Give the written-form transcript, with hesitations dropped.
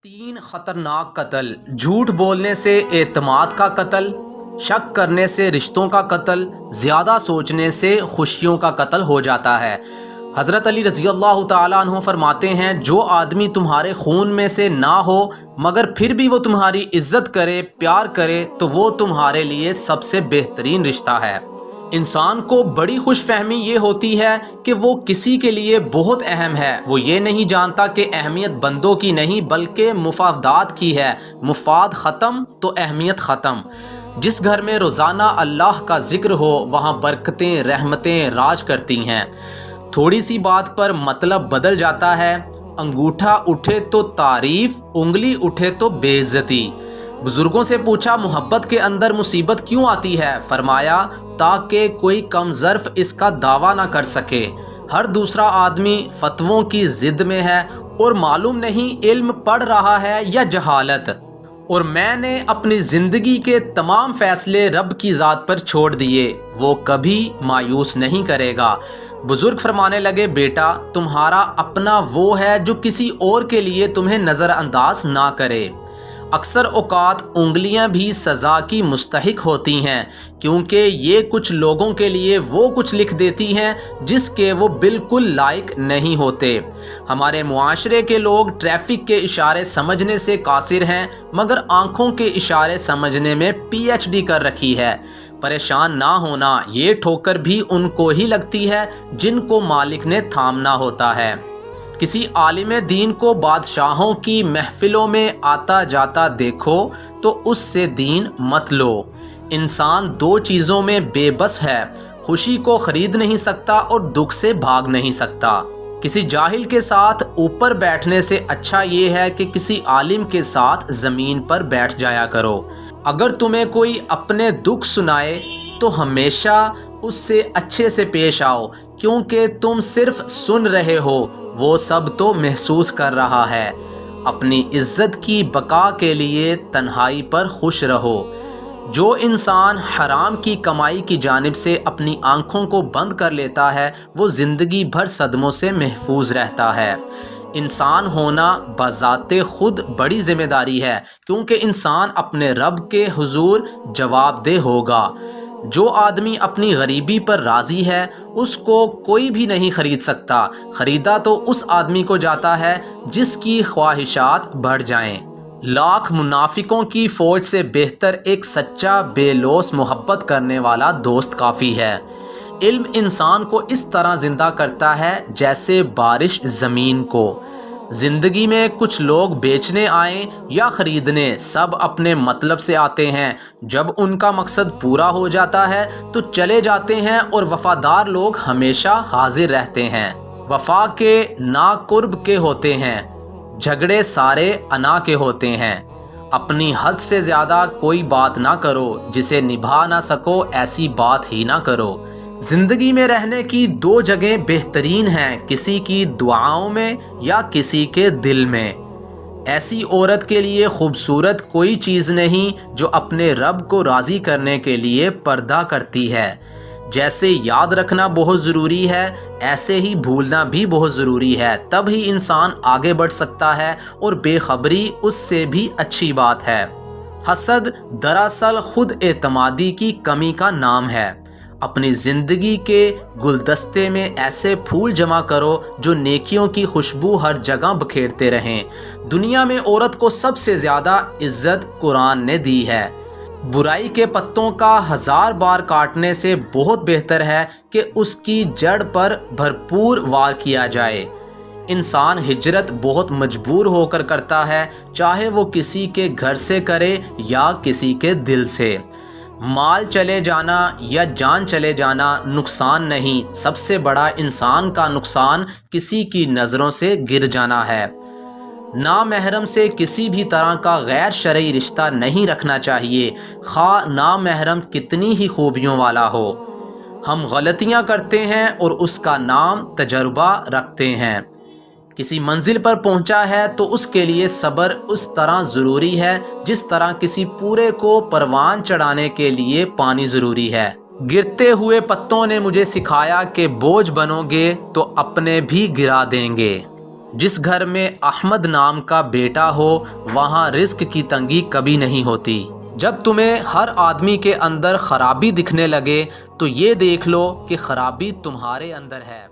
تین خطرناک قتل: جھوٹ بولنے سے اعتماد کا قتل، شک کرنے سے رشتوں کا قتل، زیادہ سوچنے سے خوشیوں کا قتل ہو جاتا ہے۔ حضرت علی رضی اللہ تعالیٰ عنہ فرماتے ہیں، جو آدمی تمہارے خون میں سے نہ ہو مگر پھر بھی وہ تمہاری عزت کرے، پیار کرے، تو وہ تمہارے لیے سب سے بہترین رشتہ ہے۔ انسان کو بڑی خوش فہمی یہ ہوتی ہے کہ وہ کسی کے لیے بہت اہم ہے۔ وہ یہ نہیں جانتا کہ اہمیت بندوں کی نہیں بلکہ مفادات کی ہے۔ مفاد ختم تو اہمیت ختم۔ جس گھر میں روزانہ اللہ کا ذکر ہو وہاں برکتیں، رحمتیں راج کرتی ہیں۔ تھوڑی سی بات پر مطلب بدل جاتا ہے۔ انگوٹھا اٹھے تو تعریف، انگلی اٹھے تو بے عزتی۔ بزرگوں سے پوچھا، محبت کے اندر مصیبت کیوں آتی ہے؟ فرمایا، تاکہ کوئی کم ظرف اس کا دعویٰ نہ کر سکے۔ ہر دوسرا آدمی فتووں کی ضد میں ہے اور معلوم نہیں علم پڑھ رہا ہے یا جہالت۔ اور میں نے اپنی زندگی کے تمام فیصلے رب کی ذات پر چھوڑ دیے، وہ کبھی مایوس نہیں کرے گا۔ بزرگ فرمانے لگے، بیٹا، تمہارا اپنا وہ ہے جو کسی اور کے لیے تمہیں نظر انداز نہ کرے۔ اکثر اوقات انگلیاں بھی سزا کی مستحق ہوتی ہیں، کیونکہ یہ کچھ لوگوں کے لیے وہ کچھ لکھ دیتی ہیں جس کے وہ بالکل لائق نہیں ہوتے۔ ہمارے معاشرے کے لوگ ٹریفک کے اشارے سمجھنے سے قاصر ہیں، مگر آنکھوں کے اشارے سمجھنے میں پی ایچ ڈی کر رکھی ہے۔ پریشان نہ ہونا، یہ ٹھوکر بھی ان کو ہی لگتی ہے جن کو مالک نے تھامنا ہوتا ہے۔ کسی عالم دین کو بادشاہوں کی محفلوں میں آتا جاتا دیکھو تو اس سے دین مت لو۔ انسان دو چیزوں میں بے بس ہے، خوشی کو خرید نہیں سکتا اور دکھ سے بھاگ نہیں سکتا۔ کسی جاہل کے ساتھ اوپر بیٹھنے سے اچھا یہ ہے کہ کسی عالم کے ساتھ زمین پر بیٹھ جایا کرو۔ اگر تمہیں کوئی اپنے دکھ سنائے تو ہمیشہ اس سے اچھے سے پیش آؤ، کیونکہ تم صرف سن رہے ہو، وہ سب تو محسوس کر رہا ہے۔ اپنی عزت کی بقا کے لیے تنہائی پر خوش رہو۔ جو انسان حرام کی کمائی کی جانب سے اپنی آنکھوں کو بند کر لیتا ہے وہ زندگی بھر صدموں سے محفوظ رہتا ہے۔ انسان ہونا بذات خود بڑی ذمہ داری ہے، کیونکہ انسان اپنے رب کے حضور جواب دہ ہوگا۔ جو آدمی اپنی غریبی پر راضی ہے اس کو کوئی بھی نہیں خرید سکتا۔ خریدا تو اس آدمی کو جاتا ہے جس کی خواہشات بڑھ جائیں۔ لاکھ منافقوں کی فوج سے بہتر ایک سچا بے لوث محبت کرنے والا دوست کافی ہے۔ علم انسان کو اس طرح زندہ کرتا ہے جیسے بارش زمین کو۔ زندگی میں کچھ لوگ بیچنے آئیں یا خریدنے، سب اپنے مطلب سے آتے ہیں۔ جب ان کا مقصد پورا ہو جاتا ہے تو چلے جاتے ہیں، اور وفادار لوگ ہمیشہ حاضر رہتے ہیں۔ وفا کے نا قرب کے ہوتے ہیں، جھگڑے سارے انا کے ہوتے ہیں۔ اپنی حد سے زیادہ کوئی بات نہ کرو، جسے نبھا نہ سکو ایسی بات ہی نہ کرو۔ زندگی میں رہنے کی دو جگہیں بہترین ہیں، کسی کی دعاؤں میں یا کسی کے دل میں۔ ایسی عورت کے لیے خوبصورت کوئی چیز نہیں جو اپنے رب کو راضی کرنے کے لیے پردہ کرتی ہے۔ جیسے یاد رکھنا بہت ضروری ہے، ایسے ہی بھولنا بھی بہت ضروری ہے، تب ہی انسان آگے بڑھ سکتا ہے، اور بے خبری اس سے بھی اچھی بات ہے۔ حسد دراصل خود اعتمادی کی کمی کا نام ہے۔ اپنی زندگی کے گلدستے میں ایسے پھول جمع کرو جو نیکیوں کی خوشبو ہر جگہ بکھیرتے رہیں۔ دنیا میں عورت کو سب سے زیادہ عزت قرآن نے دی ہے۔ برائی کے پتوں کا 1000 بار کاٹنے سے بہت بہتر ہے کہ اس کی جڑ پر بھرپور وار کیا جائے۔ انسان ہجرت بہت مجبور ہو کر کرتا ہے، چاہے وہ کسی کے گھر سے کرے یا کسی کے دل سے۔ مال چلے جانا یا جان چلے جانا نقصان نہیں، سب سے بڑا انسان کا نقصان کسی کی نظروں سے گر جانا ہے۔ نامحرم سے کسی بھی طرح کا غیر شرعی رشتہ نہیں رکھنا چاہیے، خواہ نامحرم کتنی ہی خوبیوں والا ہو۔ ہم غلطیاں کرتے ہیں اور اس کا نام تجربہ رکھتے ہیں۔ کسی منزل پر پہنچا ہے تو اس کے لیے صبر اس طرح ضروری ہے جس طرح کسی پورے کو پروان چڑھانے کے لیے پانی ضروری ہے۔ گرتے ہوئے پتوں نے مجھے سکھایا کہ بوجھ بنو گے تو اپنے بھی گرا دیں گے۔ جس گھر میں احمد نام کا بیٹا ہو وہاں رزق کی تنگی کبھی نہیں ہوتی۔ جب تمہیں ہر آدمی کے اندر خرابی دکھنے لگے تو یہ دیکھ لو کہ خرابی تمہارے اندر ہے۔